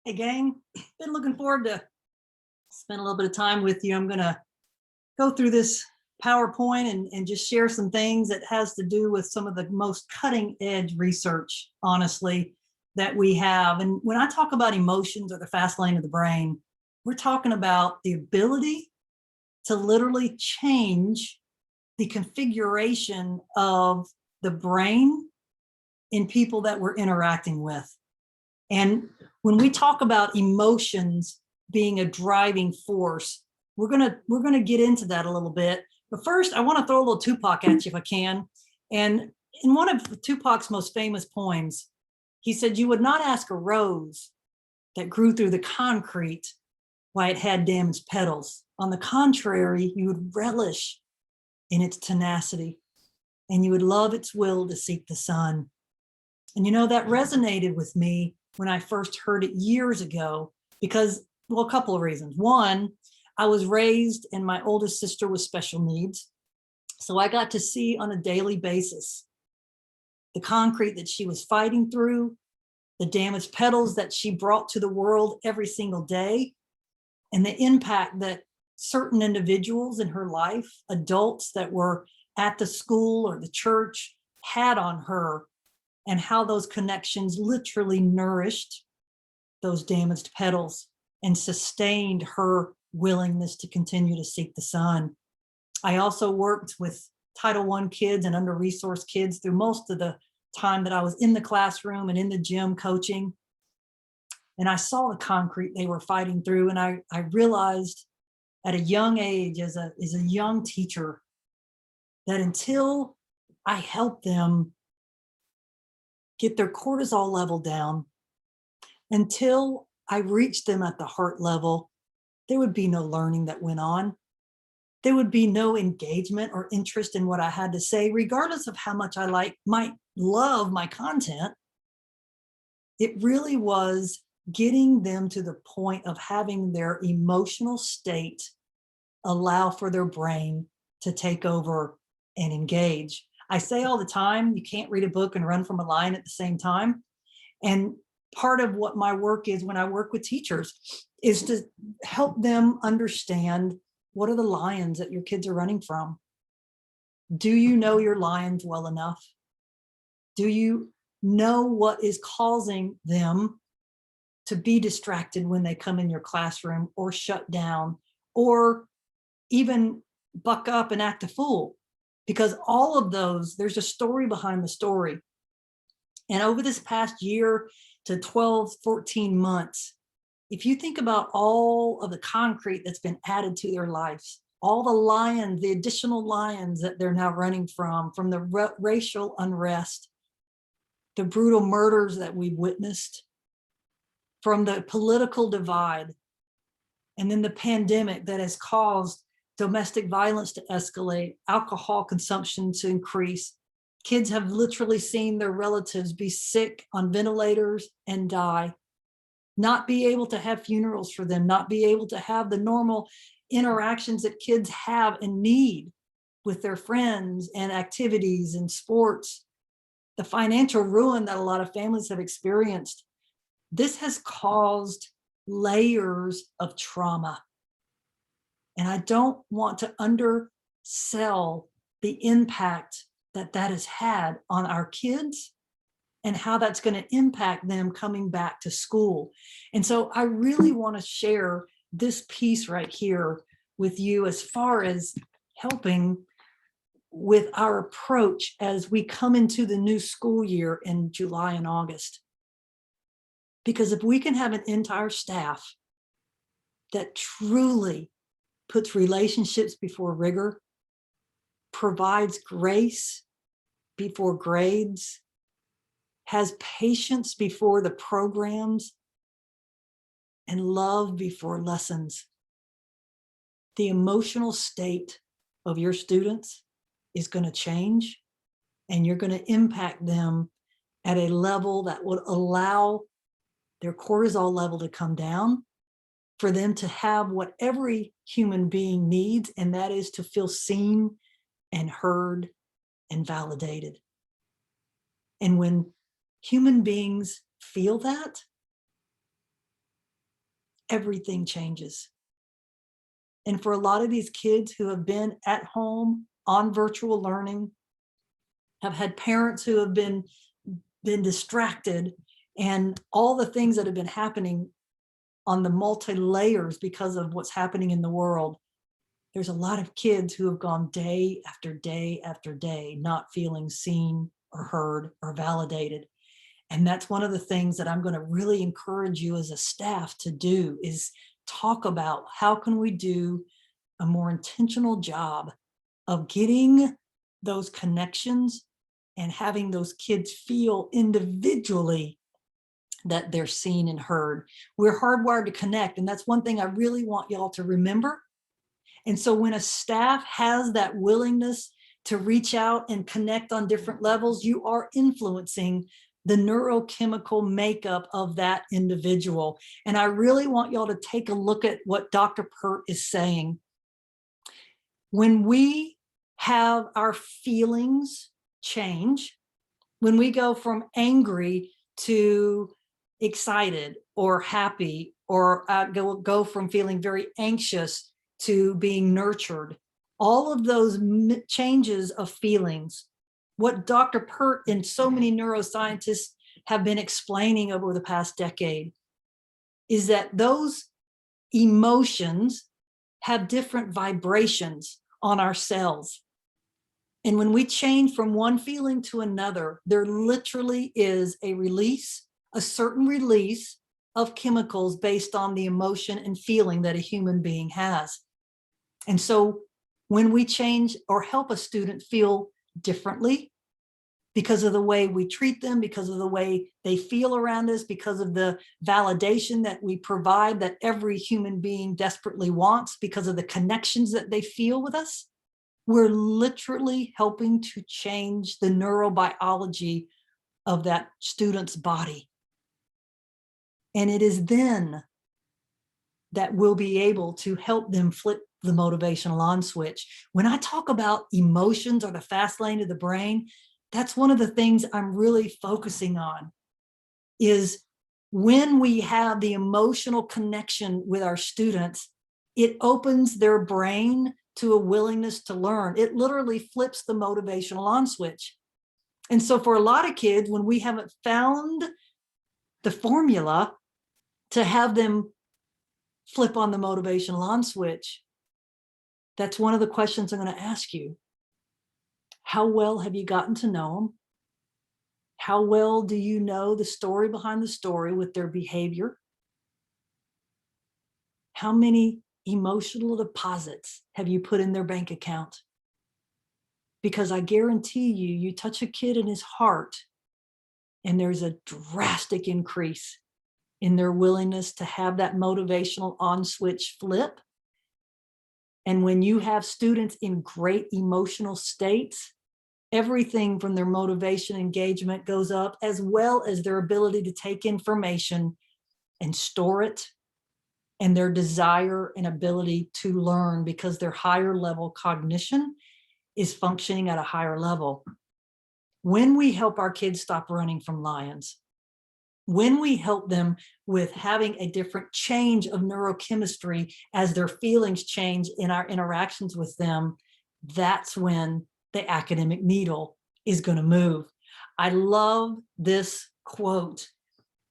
Hey gang, been looking forward to spend a little bit of time with you. I'm gonna go through this PowerPoint and just share some things that has to do with some of the most cutting edge research, honestly, that we have. And when I talk about emotions or the fast lane of the brain, we're talking about the ability to literally change the configuration of the brain in people that we're interacting with. And when we talk about emotions being a driving force, we're gonna get into that a little bit. But first, I want to throw a little Tupac at you if I can. And in one of Tupac's most famous poems, he said, "You would not ask a rose that grew through the concrete why it had damaged petals. On the contrary, you would relish in its tenacity, and you would love its will to seek the sun." And you know, that resonated with me when I first heard it years ago because, well, a couple of reasons. One, I was raised and my oldest sister was special needs. So I got to see on a daily basis the concrete that she was fighting through, the damaged petals that she brought to the world every single day, and the impact that certain individuals in her life, adults that were at the school or the church, had on her, and how those connections literally nourished those damaged petals and sustained her willingness to continue to seek the sun. I also worked with Title I kids and under-resourced kids through most of the time that I was in the classroom and in the gym coaching. And I saw the concrete they were fighting through. And I realized at a young age, as a young teacher, that until I helped them get their cortisol level down, until I reached them at the heart level, there would be no learning that went on. There would be no engagement or interest in what I had to say, regardless of how much might love my content. It really was getting them to the point of having their emotional state allow for their brain to take over and engage. I say all the time, you can't read a book and run from a lion at the same time. And part of what my work is when I work with teachers is to help them understand, what are the lions that your kids are running from? Do you know your lions well enough? Do you know what is causing them to be distracted when they come in your classroom, or shut down, or even buck up and act a fool? Because all of those, there's a story behind the story. And over this past year to 12, 14 months, if you think about all of the concrete that's been added to their lives, all the lions, the additional lions that they're now running from the racial unrest, the brutal murders that we've witnessed, from the political divide, and then the pandemic that has caused domestic violence to escalate, alcohol consumption to increase. Kids have literally seen their relatives be sick on ventilators and die, not be able to have funerals for them, not be able to have the normal interactions that kids have and need with their friends and activities and sports. The financial ruin that a lot of families have experienced. This has caused layers of trauma. And I don't want to undersell the impact that that has had on our kids and how that's going to impact them coming back to school. And so I really want to share this piece right here with you as far as helping with our approach as we come into the new school year in July and August. Because if we can have an entire staff that truly puts relationships before rigor, provides grace before grades, has patience before the programs, and love before lessons, the emotional state of your students is going to change, and you're going to impact them at a level that would allow their cortisol level to come down, for them to have what every human being needs, and that is to feel seen and heard and validated. And when human beings feel that, everything changes. And for a lot of these kids who have been at home on virtual learning, have had parents who have been distracted, and all the things that have been happening on the multi-layers because of what's happening in the world, there's a lot of kids who have gone day after day after day not feeling seen or heard or validated. And that's one of the things that I'm going to really encourage you as a staff to do, is talk about how can we do a more intentional job of getting those connections and having those kids feel individually that they're seen and heard. We're hardwired to connect, and that's one thing I really want y'all to remember. And so when a staff has that willingness to reach out and connect on different levels, you are influencing the neurochemical makeup of that individual. And I really want y'all to take a look at what Dr. Pert is saying. When we have our feelings change, when we go from angry to excited or happy, or go from feeling very anxious to being nurtured, all of those changes of feelings, what Dr. Pert and so many neuroscientists have been explaining over the past decade is that those emotions have different vibrations on our cells. And when we change from one feeling to another, there literally is a release, a certain release of chemicals based on the emotion and feeling that a human being has. And so when we change or help a student feel differently because of the way we treat them, because of the way they feel around us, because of the validation that we provide that every human being desperately wants, because of the connections that they feel with us, we're literally helping to change the neurobiology of that student's body. And it is then that we'll be able to help them flip the motivational on switch. When I talk about emotions or the fast lane of the brain, that's one of the things I'm really focusing on, is when we have the emotional connection with our students, it opens their brain to a willingness to learn. It literally flips the motivational on switch. And so for a lot of kids, when we haven't found the formula to have them flip on the motivational on switch, that's one of the questions I'm going to ask you. How well have you gotten to know them? How well do you know the story behind the story with their behavior? How many emotional deposits have you put in their bank account? Because I guarantee you, you touch a kid in his heart and there's a drastic increase in their willingness to have that motivational on switch flip. And when you have students in great emotional states, everything from their motivation engagement goes up, as well as their ability to take information and store it, and their desire and ability to learn, because their higher level cognition is functioning at a higher level. When we help our kids stop running from lions, when we help them with having a different change of neurochemistry as their feelings change in our interactions with them, that's when the academic needle is going to move. I love this quote.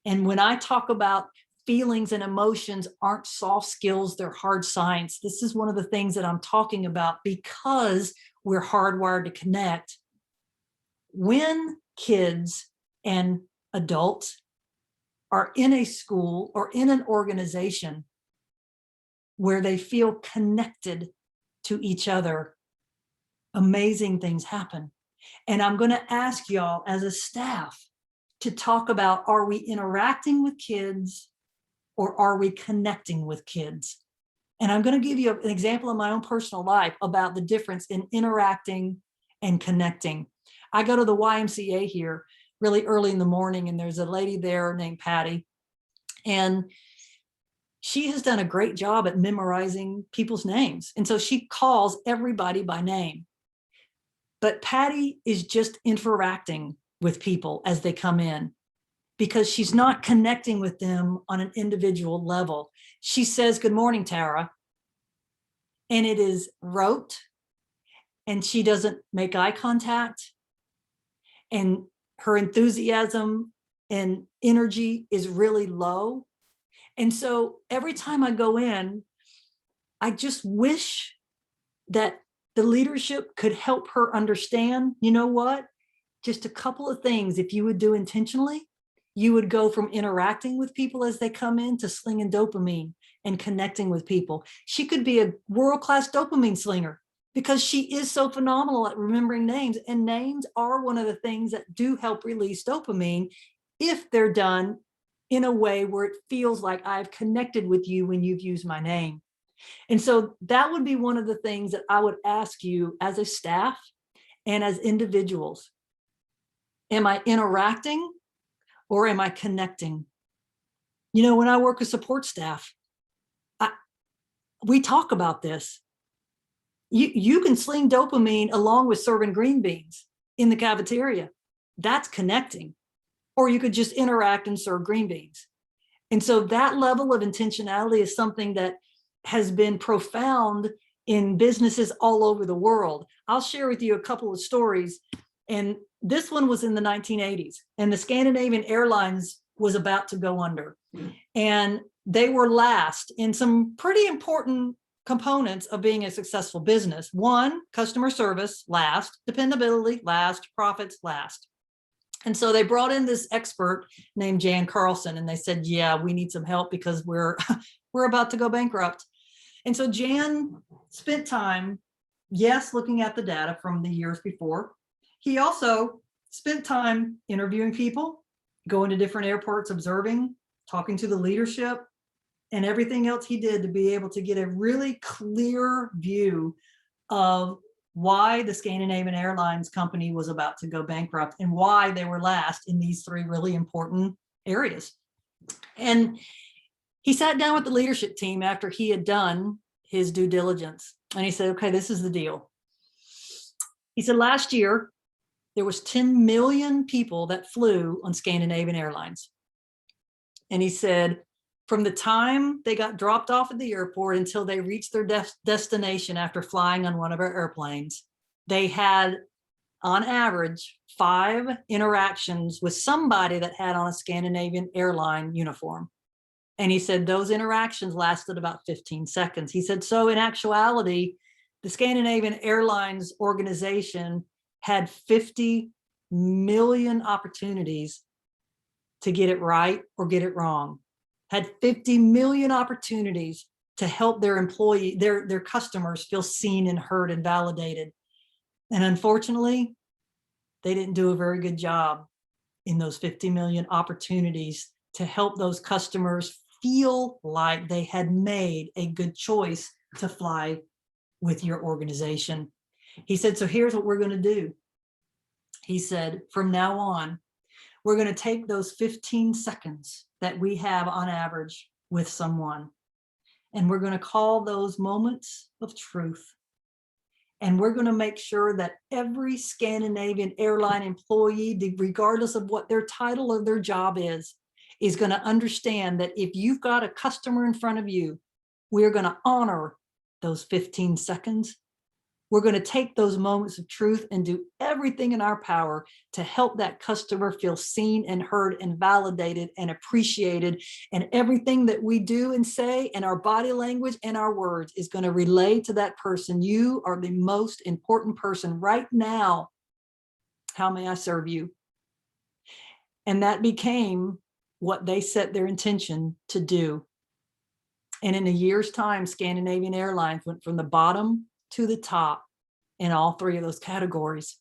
And when I talk about feelings and emotions aren't soft skills, they're hard science. This is one of the things that I'm talking about, because we're hardwired to connect. When kids and adults are in a school or in an organization where they feel connected to each other, amazing things happen. And I'm going to ask y'all as a staff to talk about, are we interacting with kids or are we connecting with kids? And I'm going to give you an example of my own personal life about the difference in interacting and connecting. I go to the YMCA here really early in the morning, and there's a lady there named Patty, and she has done a great job at memorizing people's names. And so she calls everybody by name. But Patty is just interacting with people as they come in, because she's not connecting with them on an individual level. She says, "Good morning, Tara." And it is rote, and she doesn't make eye contact. And her enthusiasm and energy is really low. And so every time I go in, I just wish that the leadership could help her understand, you know what? Just a couple of things, if you would do intentionally, you would go from interacting with people as they come in to slinging dopamine and connecting with people. She could be a world-class dopamine slinger because she is so phenomenal at remembering names, and names are one of the things that do help release dopamine if they're done in a way where it feels like I've connected with you when you've used my name. And so that would be one of the things that I would ask you as a staff and as individuals. Am I interacting or am I connecting? You know, when I work with support staff, we talk about this. You can sling dopamine along with serving green beans in the cafeteria. That's connecting. Or you could just interact and serve green beans. And so that level of intentionality is something that has been profound in businesses all over the world. I'll share with you a couple of stories. And this one was in the 1980s, and the Scandinavian Airlines was about to go under. And they were last in some pretty important components of being a successful business. One, customer service last, dependability last, profits last. And so they brought in this expert named Jan Carlson, and they said, yeah, we need some help because we're about to go bankrupt. And so Jan spent time, yes, looking at the data from the years before. He also spent time interviewing people, going to different airports, observing, talking to the leadership, and everything else he did to be able to get a really clear view of why the Scandinavian Airlines company was about to go bankrupt and why they were last in these three really important areas. And he sat down with the leadership team after he had done his due diligence. And he said, okay, this is the deal. He said, last year, there was 10 million people that flew on Scandinavian Airlines. And he said, from the time they got dropped off at the airport until they reached their destination after flying on one of our airplanes, they had, on average, 5 interactions with somebody that had on a Scandinavian airline uniform. And he said those interactions lasted about 15 seconds. He said, so in actuality, the Scandinavian Airlines organization had 50 million opportunities to get it right or get it wrong, had 50 million opportunities to help their employee, their customers feel seen and heard and validated. And unfortunately, they didn't do a very good job in those 50 million opportunities to help those customers feel like they had made a good choice to fly with your organization. He said, so here's what we're going to do. He said, from now on, we're going to take those 15 seconds that we have on average with someone, and we're going to call those moments of truth. And we're going to make sure that every Scandinavian airline employee, regardless of what their title or their job is going to understand that if you've got a customer in front of you, we're going to honor those 15 seconds. We're going to take those moments of truth and do everything in our power to help that customer feel seen and heard and validated and appreciated. And everything that we do and say and our body language and our words is going to relay to that person. You are the most important person right now. How may I serve you? And that became what they set their intention to do. And in a year's time, Scandinavian Airlines went from the bottom to the top in all 3 of those categories.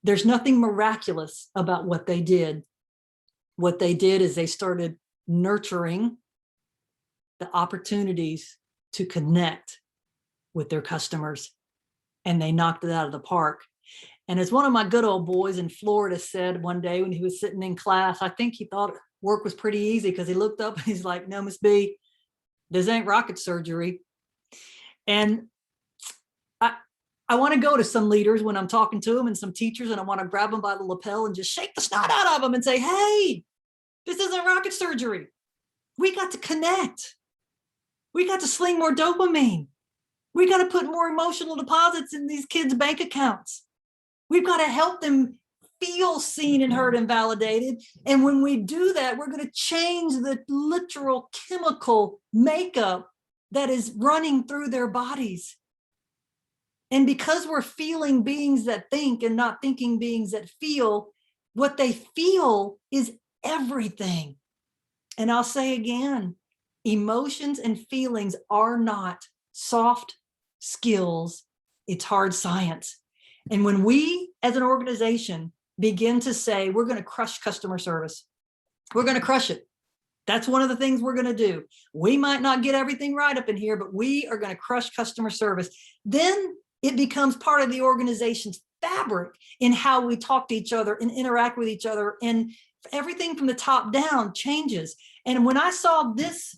There's nothing miraculous about what they did. What they did is they started nurturing the opportunities to connect with their customers, and they knocked it out of the park. And as one of my good old boys in Florida said one day when he was sitting in class, I think he thought work was pretty easy because he looked up and he's like, no, Miss B, this ain't rocket surgery. And I want to go to some leaders when I'm talking to them and some teachers, and I want to grab them by the lapel and just shake the snot out of them and say, hey, This isn't rocket surgery. We got to connect. We got to sling more dopamine. We got to put more emotional deposits in these kids' bank accounts. We've got to help them feel seen and heard and validated. And when we do that, we're going to change the literal chemical makeup that is running through their bodies. And because we're feeling beings that think and not thinking beings that feel, what they feel is everything. And I'll say again, emotions and feelings are not soft skills. It's hard science. And when we as an organization begin to say, we're going to crush customer service, we're going to crush it. That's one of the things we're going to do. We might not get everything right up in here, but we are going to crush customer service. Then it becomes part of the organization's fabric in how we talk to each other and interact with each other. And everything from the top down changes. And when I saw this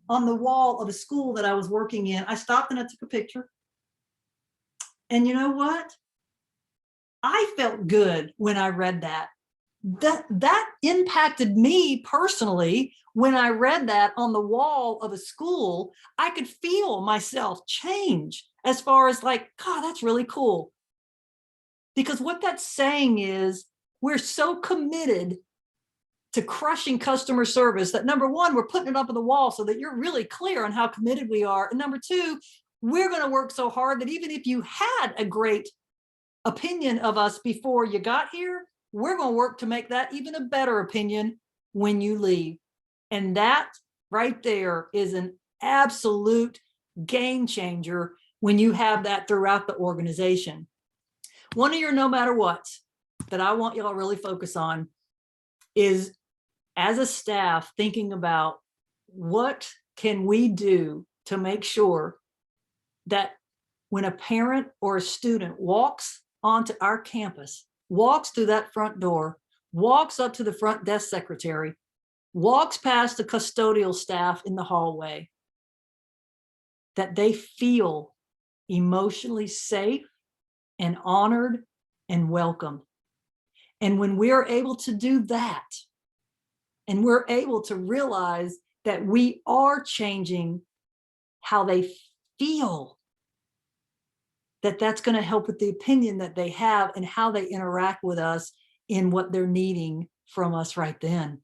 on the wall of a school that I was working in, I stopped and I took a picture. And you know what? I felt good when I read that. That impacted me personally. When I read that on the wall of a school, I could feel myself change as far as like, God, that's really cool. Because what that's saying is we're so committed to crushing customer service that number one, we're putting it up on the wall so that you're really clear on how committed we are. And number two, we're going to work so hard that even if you had a great opinion of us before you got here, we're going to work to make that even a better opinion when you leave. And that right there is an absolute game changer when you have that throughout the organization. One of your no matter what that I want y'all to really focus on is, as a staff, thinking about what can we do to make sure that when a parent or a student walks onto our campus, walks through that front door, walks up to the front desk secretary, walks past the custodial staff in the hallway, that they feel emotionally safe and honored and welcome. And when we're able to do that, and we're able to realize that we are changing how they feel, that's going to help with the opinion that they have and how they interact with us in what they're needing from us right then.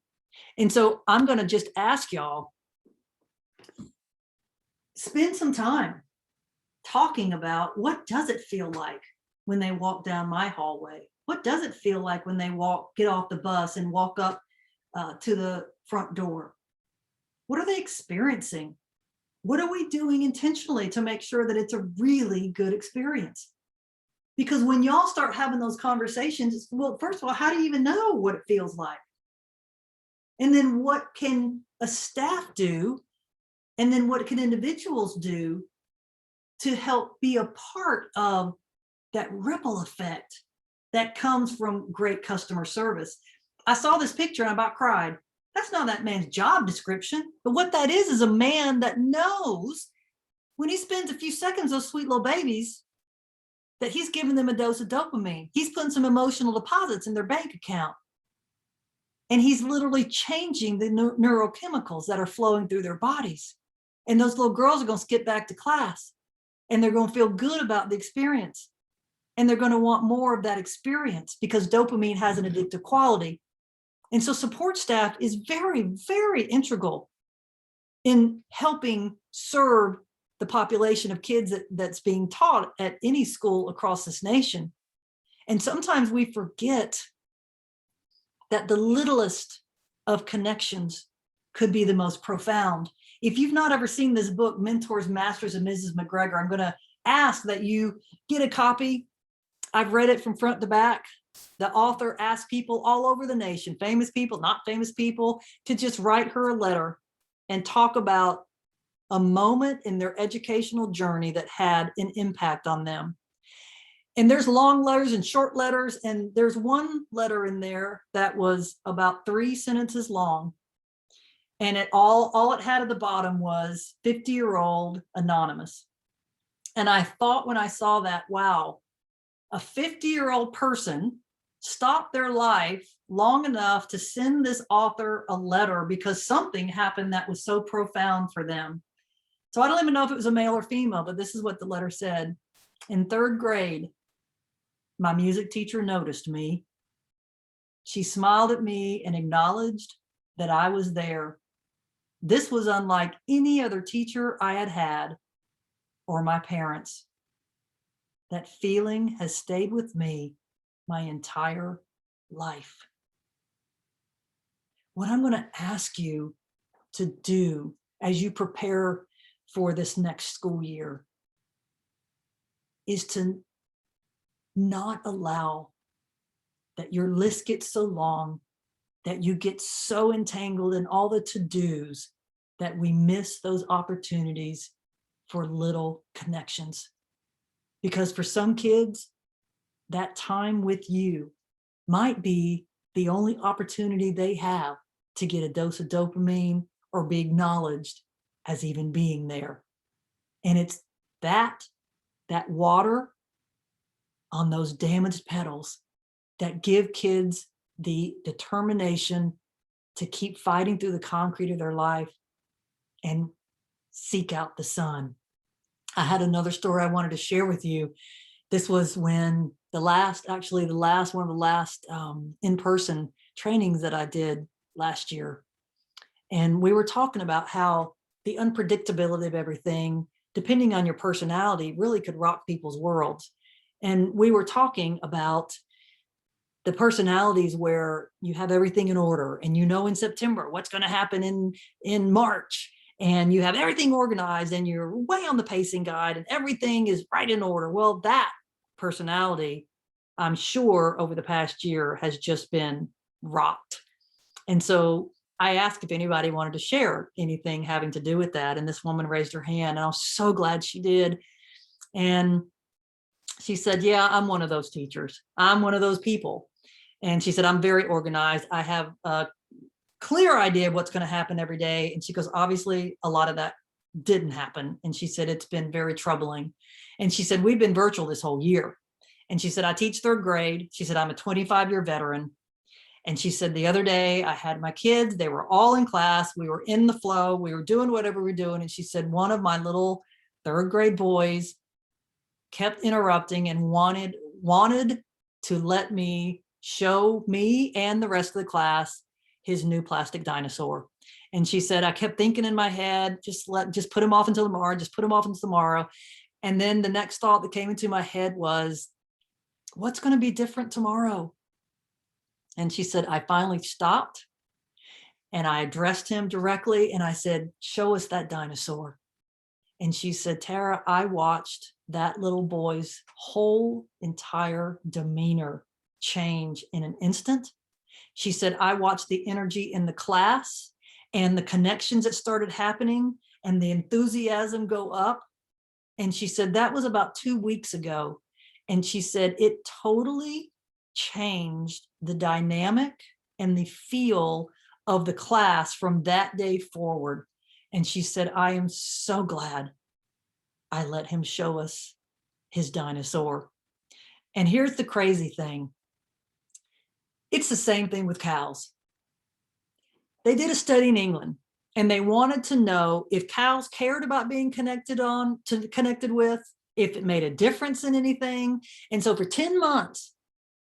And so I'm going to just ask y'all, spend some time talking about what does it feel like when they walk down my hallway? What does it feel like when they get off the bus and walk up to the front door? What are they experiencing? What are we doing intentionally to make sure that it's a really good experience? Because when y'all start having those conversations, well, first of all, how do you even know what it feels like? And then what can a staff do? And then what can individuals do to help be a part of that ripple effect that comes from great customer service? I saw this picture and I about cried. That's not that man's job description, but what that is a man that knows when he spends a few seconds with those sweet little babies that he's giving them a dose of dopamine. He's putting some emotional deposits in their bank account. And he's literally changing the neurochemicals that are flowing through their bodies. And those little girls are going to skip back to class and they're going to feel good about the experience. And they're going to want more of that experience because dopamine has an addictive quality. And so support staff is very, very integral in helping serve the population of kids that's being taught at any school across this nation. And sometimes we forget that the littlest of connections could be the most profound. If you've not ever seen this book, Mentors, Masters, and Mrs. McGregor, I'm going to ask that you get a copy. I've read it from front to back. The author asked people all over the nation, famous people, not famous people, to just write her a letter and talk about a moment in their educational journey that had an impact on them. And there's long letters and short letters. And there's one letter in there that was about 3 sentences long. And all it had at the bottom was 50-year-old anonymous. And I thought when I saw that, wow, a 50-year-old person stop their life long enough to send this author a letter because something happened that was so profound for them. So I don't even know if it was a male or female, but this is what the letter said. In third grade, my music teacher noticed me. She smiled at me and acknowledged that I was there. This was unlike any other teacher I had had or my parents. That feeling has stayed with me my entire life. What I'm going to ask you to do as you prepare for this next school year is to not allow that your list gets so long, that you get so entangled in all the to-dos that we miss those opportunities for little connections. Because for some kids, that time with you might be the only opportunity they have to get a dose of dopamine or be acknowledged as even being there. And it's that water on those damaged petals that give kids the determination to keep fighting through the concrete of their life and seek out the sun. I had another story I wanted to share with you. This was when one of the last in-person trainings that I did last year. And we were talking about how the unpredictability of everything, depending on your personality, really could rock people's worlds. And we were talking about the personalities where you have everything in order and you know in September what's going to happen in March, and you have everything organized and you're way on the pacing guide and everything is right in order. Well, that personality, I'm sure over the past year has just been rocked. And so I asked if anybody wanted to share anything having to do with that. And this woman raised her hand, and I was so glad she did. And she said, yeah, I'm one of those teachers. I'm one of those people. And she said, I'm very organized. I have a clear idea of what's going to happen every day. And she goes, obviously, a lot of that didn't happen. And she said, it's been very troubling. And she said, we've been virtual this whole year. And she said, I teach third grade. She said, I'm a 25-year veteran. And she said, the other day I had my kids, they were all in class. We were in the flow. We were doing whatever we were doing. And she said, one of my little third grade boys kept interrupting and wanted to let me show me and the rest of the class his new plastic dinosaur. And she said, I kept thinking in my head, just put him off until tomorrow, just put him off until tomorrow. And then the next thought that came into my head was, what's going to be different tomorrow? And she said, I finally stopped and I addressed him directly. And I said, show us that dinosaur. And she said, Tara, I watched that little boy's whole entire demeanor change in an instant. She said, I watched the energy in the class and the connections that started happening and the enthusiasm go up. And she said, that was about 2 weeks ago. And she said, it totally changed the dynamic and the feel of the class from that day forward. And she said, I am so glad I let him show us his dinosaur. And here's the crazy thing. It's the same thing with cows. They did a study in England and they wanted to know if cows cared about being connected with, if it made a difference in anything. And so for 10 months,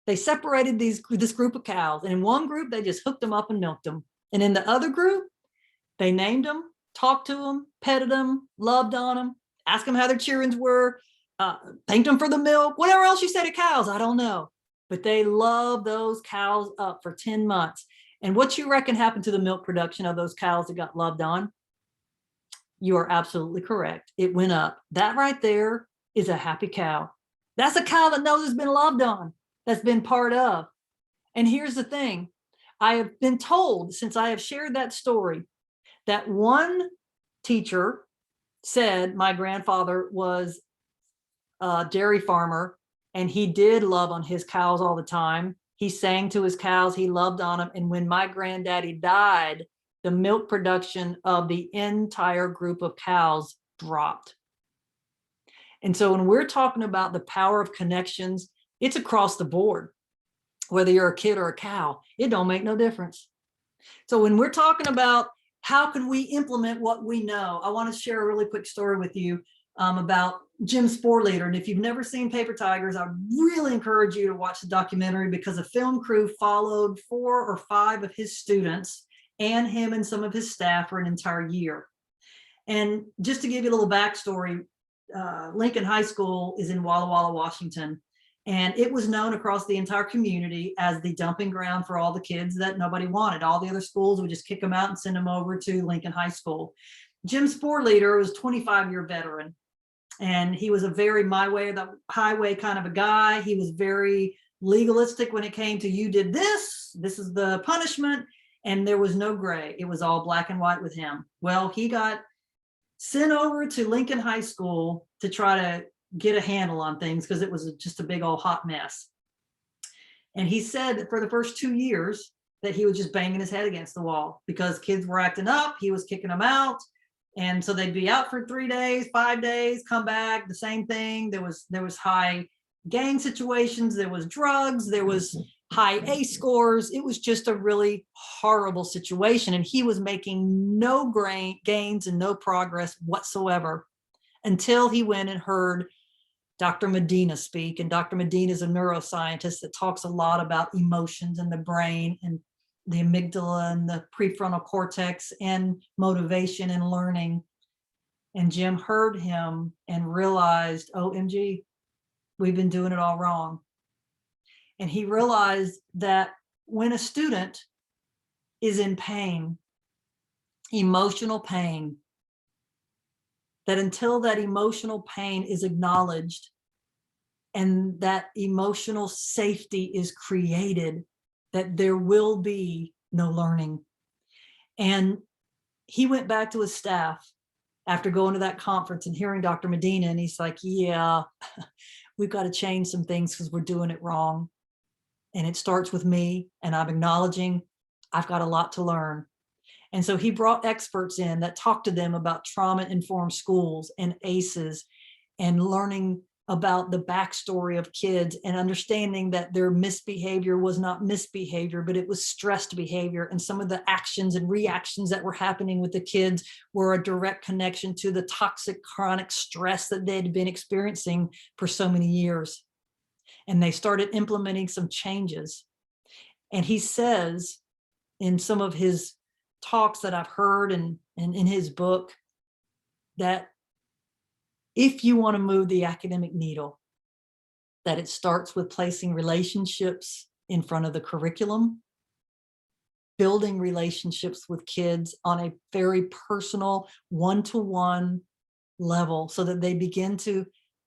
they separated this group of cows. And in one group, they just hooked them up and milked them. And in the other group, they named them, talked to them, petted them, loved on them, asked them how their children were, thanked them for the milk, whatever else you say to cows, I don't know. But they loved those cows up for 10 months. And what you reckon happened to the milk production of those cows that got loved on? You are absolutely correct. It went up. That right there is a happy cow. That's a cow that knows it's been loved on, that's been part of. And here's the thing. I have been told, since I have shared that story, that one teacher said my grandfather was a dairy farmer and he did love on his cows all the time. He sang to his cows, he loved on them. And when my granddaddy died, the milk production of the entire group of cows dropped. And so when we're talking about the power of connections, it's across the board. whether you're a kid or a cow, it don't make no difference. So when we're talking about how can we implement what we know, I want to share a really quick story with you about Jim Sporleader. And if you've never seen Paper Tigers, I really encourage you to watch the documentary, because a film crew followed 4 or 5 of his students and him and some of his staff for an entire year. And just to give you a little backstory, Lincoln High School is in Walla Walla, Washington. And it was known across the entire community as the dumping ground for all the kids that nobody wanted. All the other schools would just kick them out and send them over to Lincoln High School. Jim Sporleader was a 25-year veteran, and he was a very my way or the highway kind of a guy. He was very legalistic when it came to, you did this, this is the punishment, and there was no gray. It was all black and white with him. Well, he got sent over to Lincoln High School to try to get a handle on things, because it was just a big old hot mess. And he said that for the first 2 years that he was just banging his head against the wall because kids were acting up, he was kicking them out. And so they'd be out for 3 days, 5 days, come back, the same thing. There was high gang situations, there was drugs, there was high A scores. It was just a really horrible situation. And he was making no gains and no progress whatsoever until he went and heard Dr. Medina speak. And Dr. Medina is a neuroscientist that talks a lot about emotions in the brain and the amygdala and the prefrontal cortex and motivation and learning. And Jim heard him and realized, OMG, we've been doing it all wrong. And he realized that when a student is in pain, emotional pain, that until that emotional pain is acknowledged and that emotional safety is created, that there will be no learning. And he went back to his staff after going to that conference and hearing Dr. Medina, and he's like, yeah, we've got to change some things because we're doing it wrong. And it starts with me, and I'm acknowledging I've got a lot to learn. And so he brought experts in that talked to them about trauma-informed schools and ACEs, and learning about the backstory of kids and understanding that their misbehavior was not misbehavior, but it was stressed behavior. And some of the actions and reactions that were happening with the kids were a direct connection to the toxic chronic stress that they'd been experiencing for so many years. And they started implementing some changes. And he says in some of his talks that I've heard and in his book, that if you want to move the academic needle, that it starts with placing relationships in front of the curriculum, building relationships with kids on a very personal one-to-one level, so that they begin to,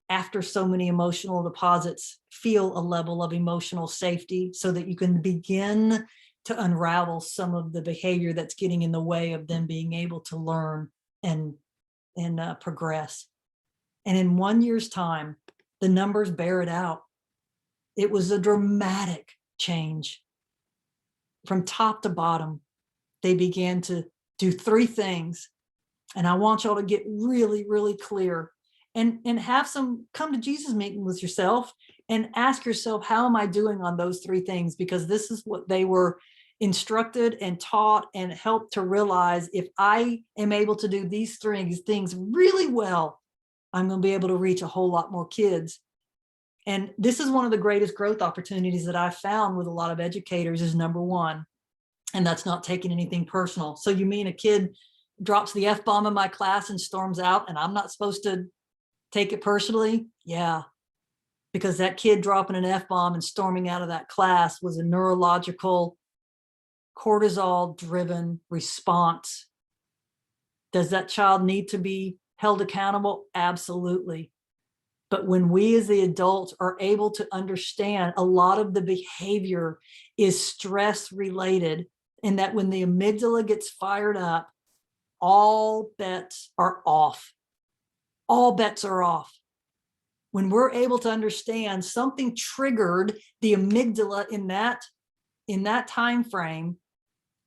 after so many emotional deposits, feel a level of emotional safety, so that you can begin to unravel some of the behavior that's getting in the way of them being able to learn and progress. And in 1 year's time, the numbers bear it out. It was a dramatic change. From top to bottom, they began to do 3 things. And I want y'all to get really, really clear and have some come to Jesus meeting with yourself and ask yourself, how am I doing on those 3 things? Because this is what they were instructed and taught and helped to realize. If I am able to do these 3 things really well, I'm going to be able to reach a whole lot more kids. And this is one of the greatest growth opportunities that I've found with a lot of educators, is number 1. And that's not taking anything personal. So you mean a kid drops the F-bomb in my class and storms out, and I'm not supposed to take it personally? Yeah, because that kid dropping an F-bomb and storming out of that class was a neurological, cortisol-driven response. Does that child need to be held accountable? Absolutely. But when we as the adults are able to understand a lot of the behavior is stress related, and that when the amygdala gets fired up, all bets are off. All bets are off. When we're able to understand something triggered the amygdala in that time frame,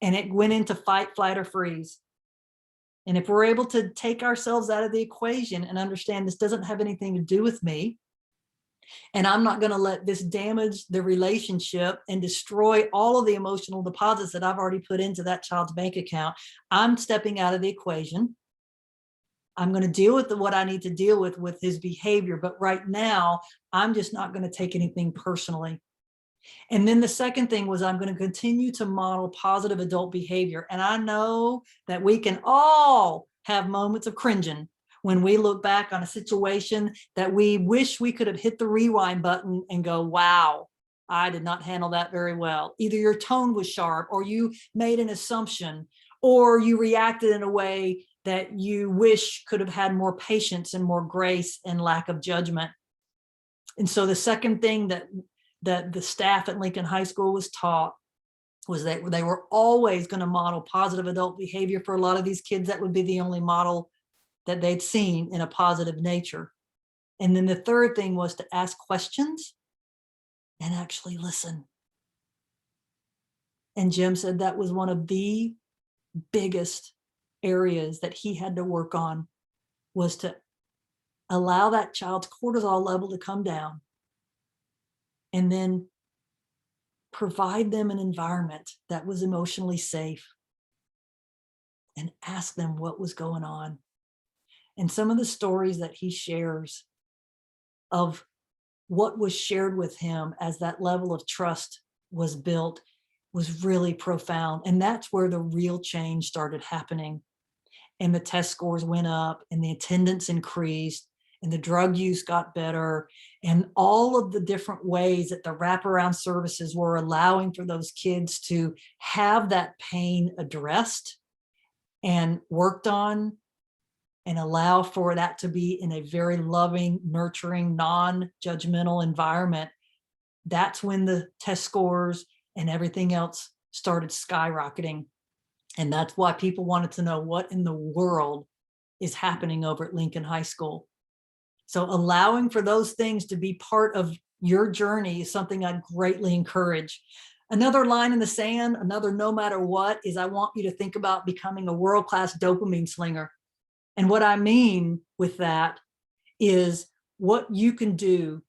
and it went into fight, flight, or freeze. And if we're able to take ourselves out of the equation and understand this doesn't have anything to do with me, And I'm not going to let this damage the relationship and destroy all of the emotional deposits that I've already put into that child's bank account. I'm stepping out of the equation. I'm going to deal with what I need to deal with his behavior. But right now, I'm just not going to take anything personally. And then the second thing was I'm going to continue to model positive adult behavior. And I know that we can all have moments of cringing when we look back on a situation that we wish we could have hit the rewind button and go, wow, I did not handle that very well. Either your tone was sharp, or you made an assumption, or you reacted in a way that you wish could have had more patience and more grace and lack of judgment. And so the second thing that the staff at Lincoln High School was taught was that they were always going to model positive adult behavior. For a lot of these kids, that would be the only model that they'd seen in a positive nature. And then the third thing was to ask questions and actually listen. And Jim said that was one of the biggest areas that he had to work on, was to allow that child's cortisol level to come down and then provide them an environment that was emotionally safe and ask them what was going on. And some of the stories that he shares of what was shared with him as that level of trust was built was really profound. And that's where the real change started happening. And the test scores went up and the attendance increased and the drug use got better, and all of the different ways that the wraparound services were allowing for those kids to have that pain addressed and worked on, and allow for that to be in a very loving, nurturing, non-judgmental environment. That's when the test scores and everything else started skyrocketing. And that's why people wanted to know what in the world is happening over at Lincoln High School. So allowing for those things to be part of your journey is something I'd greatly encourage. Another line in the sand, another no matter what, is I want you to think about becoming a world-class dopamine slinger. And what I mean with that is what you can do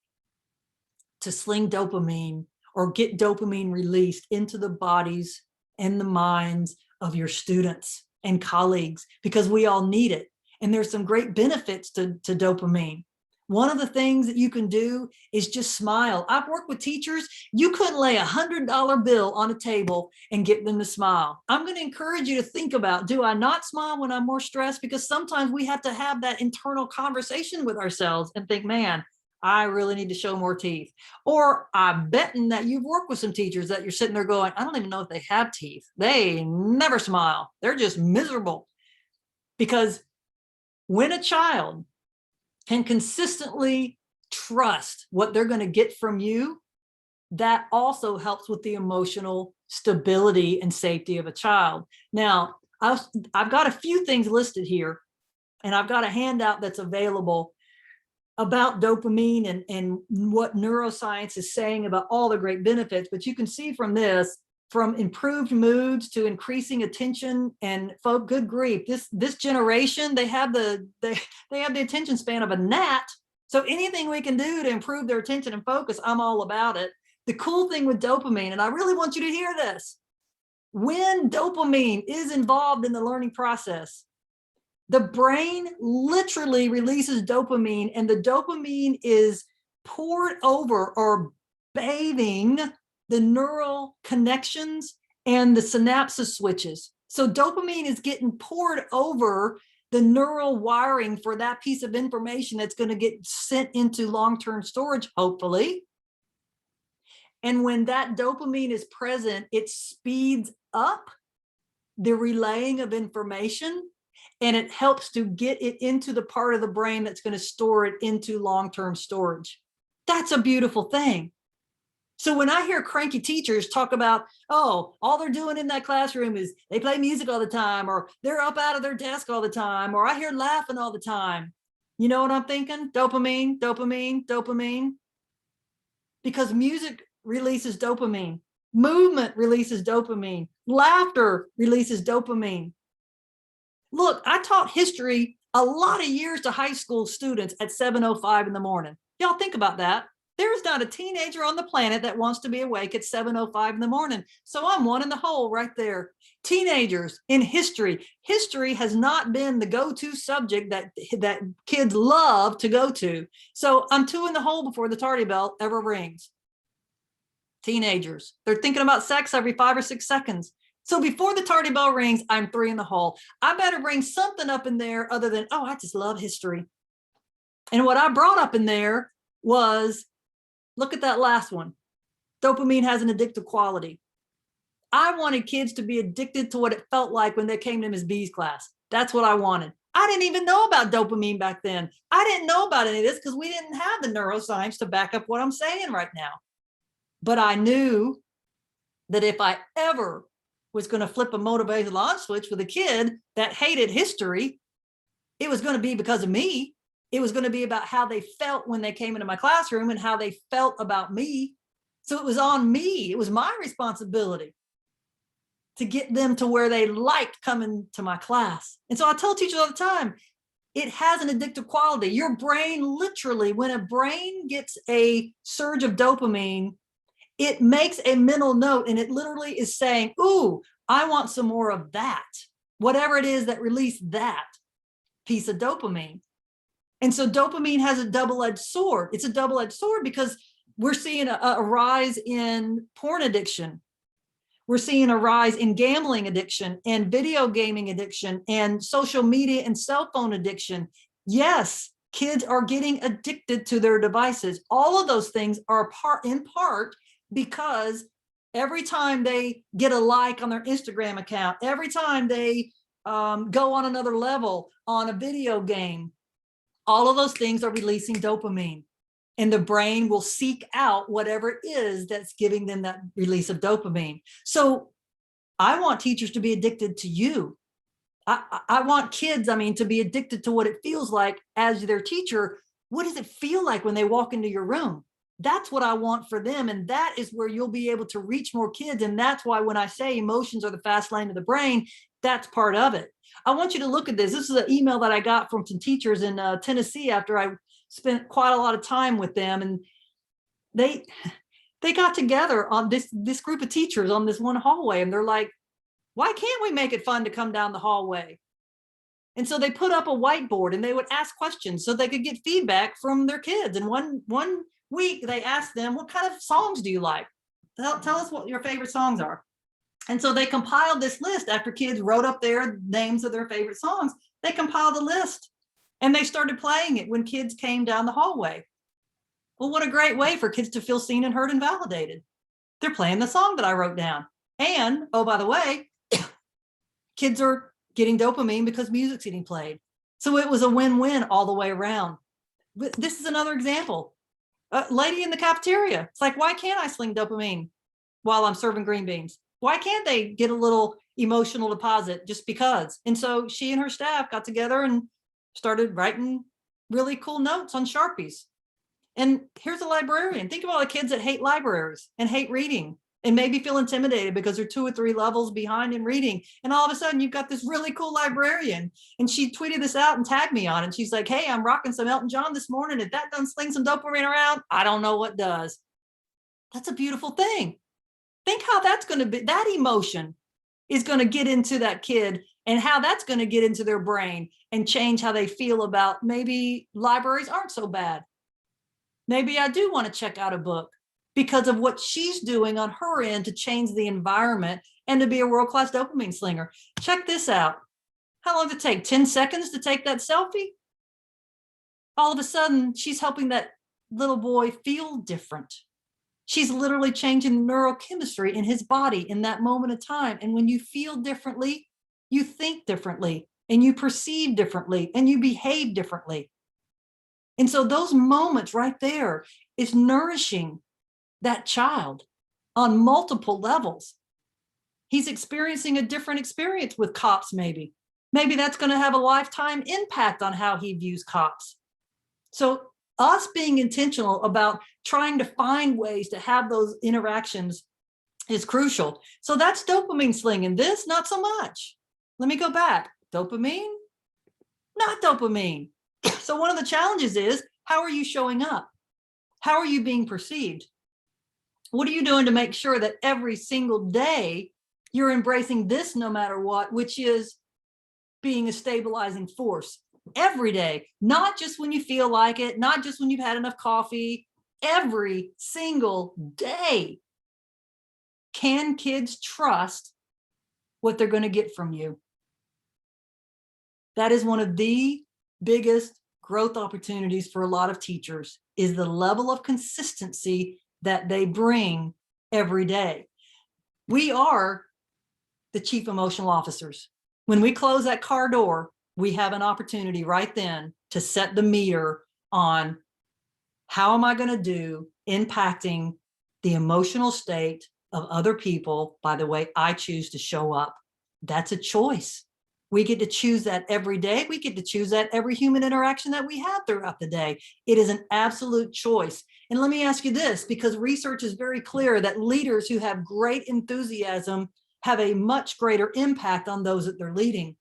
to sling dopamine or get dopamine released into the bodies and the minds of your students and colleagues, because we all need it. And there's some great benefits to dopamine. One of the things that you can do is just smile. I've worked with teachers. You couldn't lay $100 bill on a table and get them to smile. I'm going to encourage you to think about, do I not smile when I'm more stressed? Because sometimes we have to have that internal conversation with ourselves and think, man, I really need to show more teeth. Or I'm betting that you've worked with some teachers that you're sitting there going, I don't even know if they have teeth. They never smile. They're just miserable. Because when a child can consistently trust what they're going to get from you, that also helps with the emotional stability and safety of a child. Now, I've got a few things listed here, and I've got a handout that's available about dopamine and what neuroscience is saying about all the great benefits. But you can see from this, from improved moods to increasing attention, and folk, good grief, this generation, they have the attention span of a gnat. So anything we can do to improve their attention and focus, I'm all about it. The cool thing with dopamine, and I really want you to hear this, when dopamine is involved in the learning process, the brain literally releases dopamine, and the dopamine is poured over or bathing the neural connections and the synapses switches. So dopamine is getting poured over the neural wiring for that piece of information that's going to get sent into long-term storage, hopefully. And when that dopamine is present, it speeds up the relaying of information, and it helps to get it into the part of the brain that's going to store it into long-term storage. That's a beautiful thing. So when I hear cranky teachers talk about, oh, all they're doing in that classroom is they play music all the time, or they're up out of their desk all the time, or I hear laughing all the time, you know what I'm thinking? Dopamine, dopamine, dopamine. Because music releases dopamine, movement releases dopamine, laughter releases dopamine. Look, I taught history a lot of years to high school students at 7:05 in the morning. Y'all think about that. There's not a teenager on the planet that wants to be awake at 7:05 in the morning. So I'm one in the hole right there. Teenagers in history. History has not been the go-to subject that kids love to go to. So I'm two in the hole before the tardy bell ever rings. Teenagers, they're thinking about sex every 5 or 6 seconds. So before the tardy bell rings, I'm 3 in the hole. I better bring something up in there other than, oh, I just love history. And what I brought up in there was, look at that last one. Dopamine has an addictive quality. I wanted kids to be addicted to what it felt like when they came to Ms. B's class. That's what I wanted. I didn't even know about dopamine back then. I didn't know about any of this because we didn't have the neuroscience to back up what I'm saying right now. But I knew that if I ever was going to flip a motivational on switch with a kid that hated history, it was going to be because of me. It was going to be about how they felt when they came into my classroom and how they felt about me. So it was on me. It was my responsibility to get them to where they liked coming to my class. And so I tell teachers all the time, it has an addictive quality. Your brain literally, when a brain gets a surge of dopamine, it makes a mental note and it literally is saying, ooh, I want some more of that. Whatever it is that released that piece of dopamine. And so dopamine has a double-edged sword. It's a double-edged sword because we're seeing a rise in porn addiction. We're seeing a rise in gambling addiction and video gaming addiction and social media and cell phone addiction. Yes, kids are getting addicted to their devices. All of those things are in part because every time they get a like on their Instagram account, every time they go on another level on a video game, all of those things are releasing dopamine, and the brain will seek out whatever it is that's giving them that release of dopamine. So I want teachers to be addicted to you. I want kids, to be addicted to what it feels like as their teacher. What does it feel like when they walk into your room? That's what I want for them. And that is where you'll be able to reach more kids. And that's why when I say emotions are the fast lane of the brain, that's part of it. I want you to look at this. This is an email that I got from some teachers in Tennessee after I spent quite a lot of time with them. And they got together on this group of teachers on this one hallway. And they're like, why can't we make it fun to come down the hallway? And so they put up a whiteboard and they would ask questions so they could get feedback from their kids. And one week they asked them, what kind of songs do you like? Tell us what your favorite songs are. And so they compiled this list after kids wrote up their names of their favorite songs. They compiled a list and they started playing it when kids came down the hallway. Well, what a great way for kids to feel seen and heard and validated. They're playing the song that I wrote down. And, oh, by the way, kids are getting dopamine because music's getting played. So it was a win-win all the way around. But this is another example. A lady in the cafeteria. It's like, why can't I sling dopamine while I'm serving green beans? Why can't they get a little emotional deposit just because? And so she and her staff got together and started writing really cool notes on Sharpies. And here's a librarian. Think of all the kids that hate libraries and hate reading and maybe feel intimidated because they're 2 or 3 levels behind in reading. And all of a sudden you've got this really cool librarian. And she tweeted this out and tagged me on it. And she's like, hey, I'm rocking some Elton John this morning. If that doesn't sling some dopamine around, I don't know what does. That's a beautiful thing. Think how that's going to be, that emotion is going to get into that kid and how that's going to get into their brain and change how they feel about maybe libraries aren't so bad. Maybe I do want to check out a book because of what she's doing on her end to change the environment and to be a world-class dopamine slinger. Check this out. How long did it take? 10 seconds to take that selfie? All of a sudden, she's helping that little boy feel different. She's literally changing the neurochemistry in his body in that moment of time. And when you feel differently, you think differently, and you perceive differently, and you behave differently. And so those moments right there is nourishing that child on multiple levels. He's experiencing a different experience with cops, maybe. Maybe that's going to have a lifetime impact on how he views cops. So us being intentional about trying to find ways to have those interactions is crucial. So that's dopamine slinging. This, not so much. Let me go back. Dopamine, not dopamine. So one of the challenges is, how are you showing up? How are you being perceived? What are you doing to make sure that every single day you're embracing this no matter what, which is being a stabilizing force every day, not just when you feel like it, not just when you've had enough coffee, every single day. Can kids trust what they're going to get from you? That is one of the biggest growth opportunities for a lot of teachers, is the level of consistency that they bring every day. We are the chief emotional officers. When we close that car door, we have an opportunity right then to set the meter on how am I going to do impacting the emotional state of other people by the way I choose to show up. That's a choice. We get to choose that every day. We get to choose that every human interaction that we have throughout the day. It is an absolute choice. And let me ask you this, because research is very clear that leaders who have great enthusiasm have a much greater impact on those that they're leading.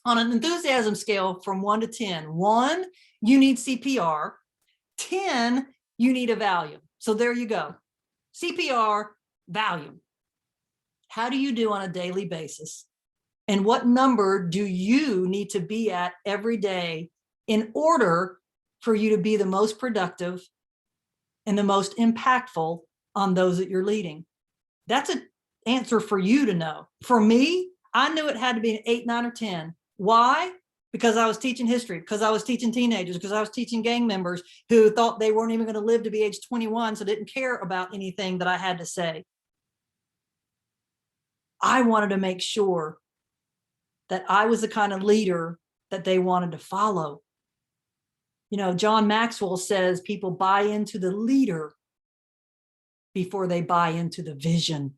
On an enthusiasm scale from 1 to 10, 1, you need CPR, 10, you need a Valium. So there you go. CPR, Valium. How do you do on a daily basis? And what number do you need to be at every day in order for you to be the most productive and the most impactful on those that you're leading? That's an answer for you to know. For me, I knew it had to be an 8, 9, or 10. Why? Because I was teaching history, because I was teaching teenagers, because I was teaching gang members who thought they weren't even going to live to be age 21, so didn't care about anything that I had to say. I wanted to make sure that I was the kind of leader that they wanted to follow. You know, John Maxwell says people buy into the leader before they buy into the vision.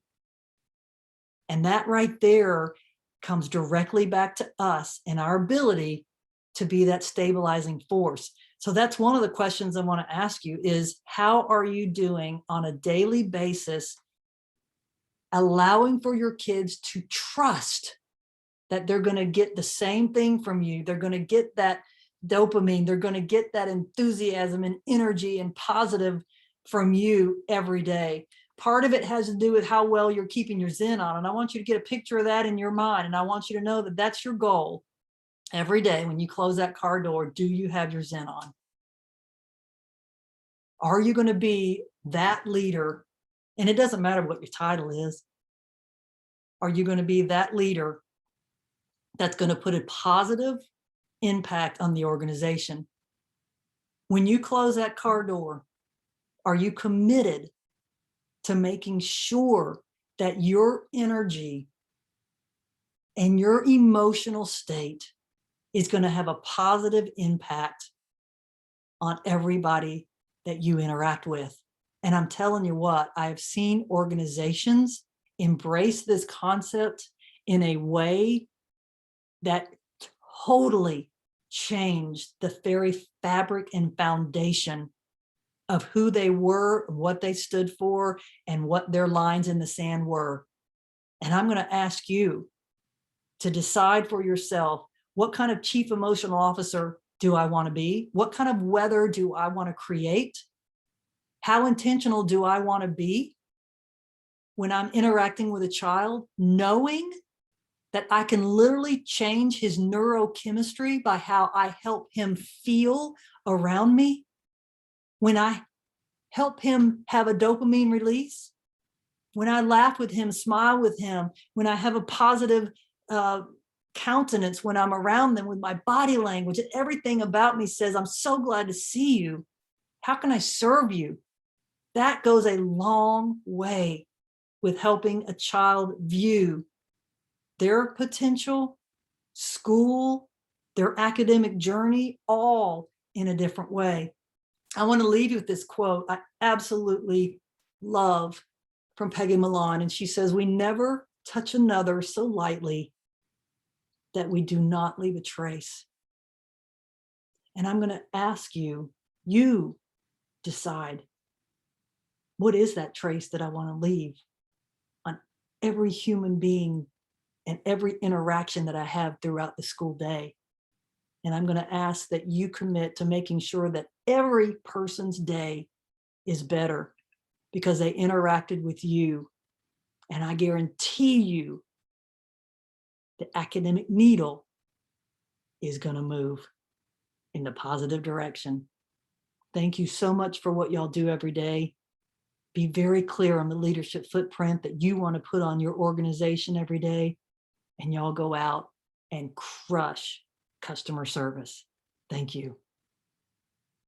And that right there comes directly back to us and our ability to be that stabilizing force. So that's one of the questions I want to ask you is, how are you doing on a daily basis, allowing for your kids to trust that they're going to get the same thing from you? They're going to get that dopamine. They're going to get that enthusiasm and energy and positive from you every day. Part of it has to do with how well you're keeping your Zen on. And I want you to get a picture of that in your mind. And I want you to know that that's your goal every day. When you close that car door, do you have your Zen on? Are you going to be that leader? And it doesn't matter what your title is. Are you going to be that leader that's going to put a positive impact on the organization? When you close that car door, are you committed to making sure that your energy and your emotional state is going to have a positive impact on everybody that you interact with? And I'm telling you what, I've seen organizations embrace this concept in a way that totally changed the very fabric and foundation of who they were, what they stood for, and what their lines in the sand were. And I'm going to ask you to decide for yourself, what kind of chief emotional officer do I want to be? What kind of weather do I want to create? How intentional do I want to be when I'm interacting with a child, knowing that I can literally change his neurochemistry by how I help him feel around me? When I help him have a dopamine release, when I laugh with him, smile with him, when I have a positive countenance when I'm around them with my body language, and everything about me says, I'm so glad to see you. How can I serve you? That goes a long way with helping a child view their potential, school, their academic journey, all in a different way. I want to leave you with this quote I absolutely love from Peggy Malone. And she says, we never touch another so lightly that we do not leave a trace. And I'm going to ask you, you decide, what is that trace that I want to leave on every human being and every interaction that I have throughout the school day? And I'm going to ask that you commit to making sure that every person's day is better because they interacted with you. And I guarantee you the academic needle is going to move in the positive direction. Thank you so much for what y'all do every day. Be very clear on the leadership footprint that you want to put on your organization every day, and y'all go out and crush customer service. Thank you.